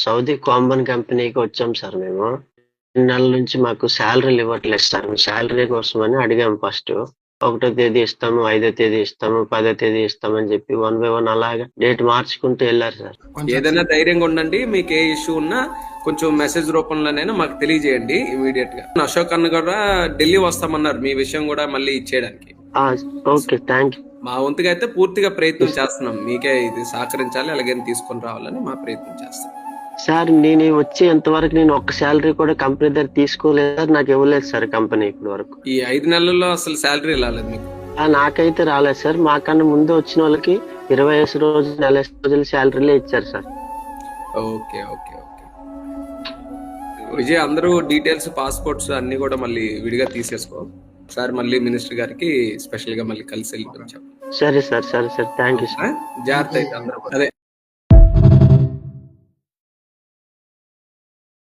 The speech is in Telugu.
సౌదీ కాంబన్ కంపెనీకి వచ్చాం సార్ మేము. 2 నెలల నుంచి మాకు సాలరీలు ఇవ్వట్లేదు సార్. సాలరీ కోసమని అడిగాము ఫస్ట్. 1 తేదీ ఇస్తాము, 5 తేదీ ఇస్తాము, 10 తేదీ ఇస్తామని చెప్పి 1 బై 1 అలాగా డేట్ మార్చుకుంటూ వెళ్ళారు సార్. ఏదైనా ధైర్యంగా ఉండండి. మీకు ఏ ఇష్యూ ఉన్నా కొంచెం మెసేజ్ రూపంలోనైనా మాకు తెలియజేయండి ఇమీడియట్ గా. అశోక్ అన్న కూడా ఢిల్లీ వస్తామన్నారు మీ విషయం కూడా మళ్ళీ ఇచ్చేయడానికి. Okay, thank you. మా వంతుగా అయితే పూర్తిగా ప్రయత్నం చేస్తున్నాం. మీకే ఇది సహకరించాలి, అలాగే తీసుకొని రావాలని మా ప్రయత్నం చేస్తాం సార్. నేను వచ్చేంతవరకు నేను ఒక్క శాలరీ కూడా కంపెనీ దగ్గర తీసుకోలేదు సార్. నాకు ఇవ్వలేదు సార్ కంపెనీ ఇప్పటి వరకు. ఈ 5 నెలల్లో అసలు శాలరీ రాలేదు మీకు? నాకైతే రాలేదు సార్. మాకన్నా ముందు వచ్చిన వాళ్ళకి 25 రోజులు, 40 రోజులు శాలరీలే ఇచ్చారు sir. Okay okay okay Vijay, అందరూ డీటెయిల్స్, పాస్పోర్ట్స్ అన్ని కూడా మళ్ళీ విడిగా తీసేసుకో సార్. మళ్ళీ మినిస్టర్ గారికి స్పెషల్ గా మళ్ళీ కలిసి వెళ్ళి సరే సార్, సరే సార్, థ్యాంక్ యూ సార్. జాగ్రత్త అయితే అందరూ. అదే